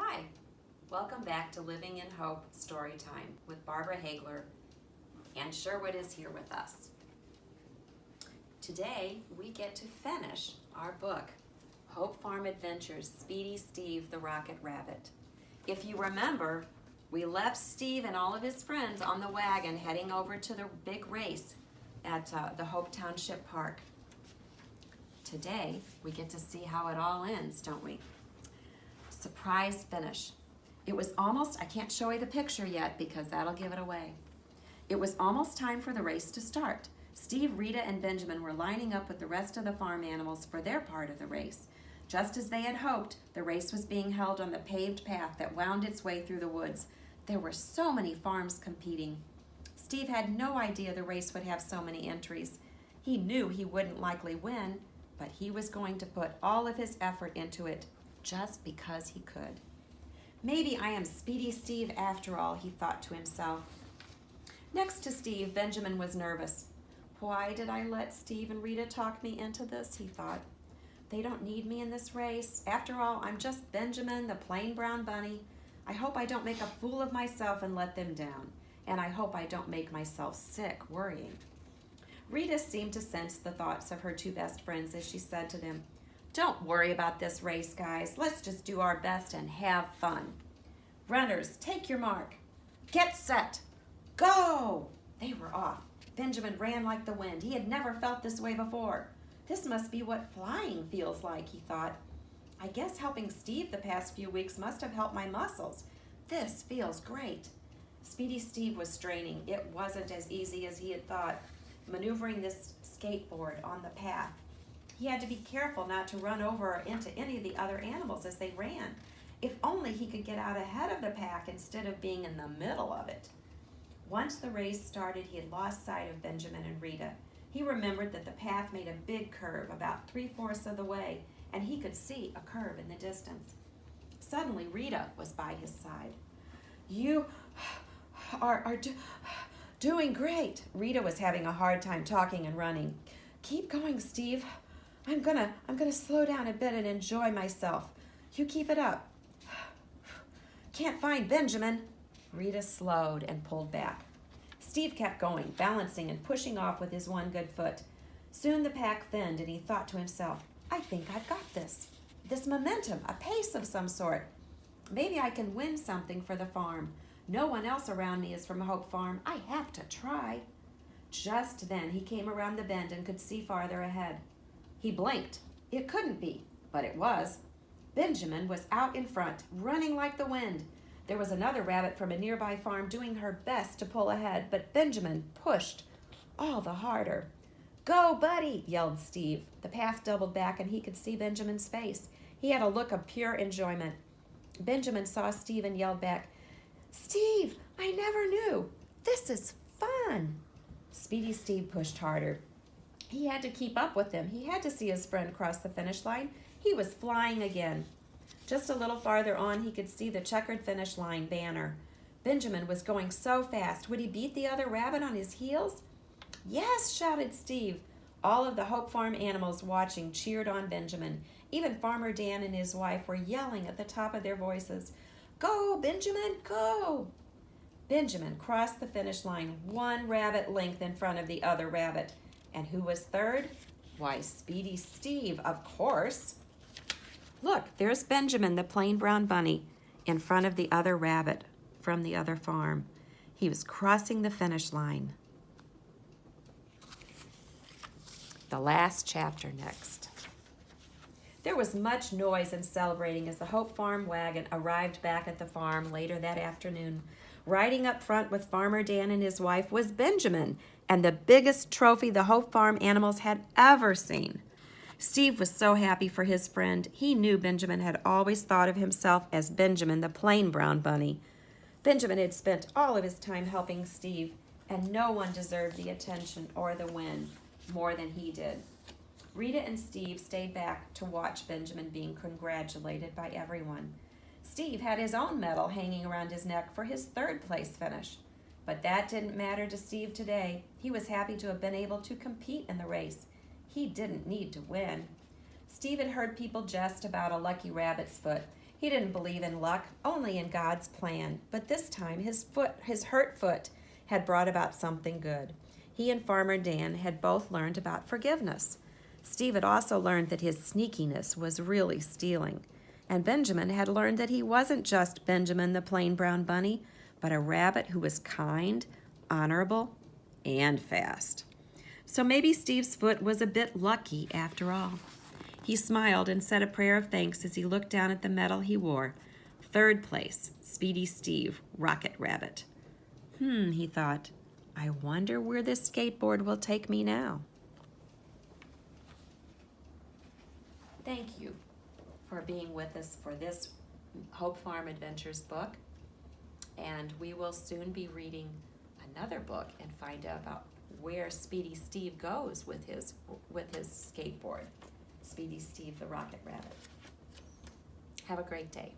Hi, welcome back to Living in Hope Storytime with Barbara Hagler, and Sherwood is here with us. Today we get to finish our book, Hope Farm Adventures, Speedy Steve the Rocket Rabbit. If you remember, we left Steve and all of his friends on the wagon heading over to the big race at the Hope Township Park. Today we get to see how it all ends, don't we? Surprise finish. It was almost, I can't show you the picture yet because that'll give it away. It was almost time for the race to start. Steve, Rita, and Benjamin were lining up with the rest of the farm animals for their part of the race. Just as they had hoped, the race was being held on the paved path that wound its way through the woods. There were so many farms competing. Steve had no idea the race would have so many entries. He knew he wouldn't likely win, but he was going to put all of his effort into it just because he could. Maybe I am Speedy Steve after all, he thought to himself. Next to Steve, Benjamin was nervous. Why did I let Steve and Rita talk me into this, he thought. They don't need me in this race. After all, I'm just Benjamin, the plain brown bunny. I hope I don't make a fool of myself and let them down. And I hope I don't make myself sick worrying. Rita seemed to sense the thoughts of her two best friends as she said to them, "Don't worry about this race, guys. Let's just do our best and have fun. Runners, take your mark. Get set. Go!" They were off. Benjamin ran like the wind. He had never felt this way before. This must be what flying feels like, he thought. I guess helping Steve the past few weeks must have helped my muscles. This feels great. Speedy Steve was straining. It wasn't as easy as he had thought, maneuvering this skateboard on the path. He had to be careful not to run over or into any of the other animals as they ran. If only he could get out ahead of the pack instead of being in the middle of it. Once the race started, he had lost sight of Benjamin and Rita. He remembered that the path made a big curve about 3/4 of the way, and he could see a curve in the distance. Suddenly, Rita was by his side. "You are doing great." Rita was having a hard time talking and running. "Keep going, Steve. I'm gonna slow down a bit and enjoy myself. You keep it up." "Can't find Benjamin." Rita slowed and pulled back. Steve kept going, balancing and pushing off with his one good foot. Soon the pack thinned and he thought to himself, I think I've got this. This momentum, a pace of some sort. Maybe I can win something for the farm. No one else around me is from Hope Farm. I have to try. Just then he came around the bend and could see farther ahead. He blinked. It couldn't be, but it was. Benjamin was out in front, running like the wind. There was another rabbit from a nearby farm doing her best to pull ahead, but Benjamin pushed all the harder. "Go, buddy," yelled Steve. The path doubled back and he could see Benjamin's face. He had a look of pure enjoyment. Benjamin saw Steve and yelled back, "Steve, I never knew. This is fun." Speedy Steve pushed harder. He had to keep up with them. He had to see his friend cross the finish line. He was flying again. Just a little farther on, he could see the checkered finish line banner. Benjamin was going so fast. Would he beat the other rabbit on his heels? "Yes," shouted Steve. All of the Hope Farm animals watching cheered on Benjamin. Even Farmer Dan and his wife were yelling at the top of their voices, "Go, Benjamin, go!" Benjamin crossed the finish line one rabbit length in front of the other rabbit. And who was third? Why, Speedy Steve, of course. Look, there's Benjamin, the plain brown bunny, in front of the other rabbit from the other farm. He was crossing the finish line. The last chapter next. There was much noise and celebrating as the Hope Farm wagon arrived back at the farm later that afternoon. Riding up front with Farmer Dan and his wife was Benjamin, and the biggest trophy the Hope Farm animals had ever seen. Steve was so happy for his friend. He knew Benjamin had always thought of himself as Benjamin, the plain brown bunny. Benjamin had spent all of his time helping Steve, and no one deserved the attention or the win more than he did. Rita and Steve stayed back to watch Benjamin being congratulated by everyone. Steve had his own medal hanging around his neck for his third-place finish. But that didn't matter to Steve today. He was happy to have been able to compete in the race. He didn't need to win. Steve had heard people jest about a lucky rabbit's foot. He didn't believe in luck, only in God's plan, but this time his hurt foot, had brought about something good. He and Farmer Dan had both learned about forgiveness. Steve had also learned that his sneakiness was really stealing. And Benjamin had learned that he wasn't just Benjamin the plain brown bunny, but a rabbit who was kind, honorable, and fast. So maybe Steve's foot was a bit lucky after all. He smiled and said a prayer of thanks as he looked down at the medal he wore. 3rd place, Speedy Steve, Rocket Rabbit. He thought, I wonder where this skateboard will take me now. Thank you for being with us for this Hope Farm Adventures book. And we will soon be reading another book and find out about where Speedy Steve goes with his skateboard. Speedy Steve the Rocket Rabbit. Have a great day.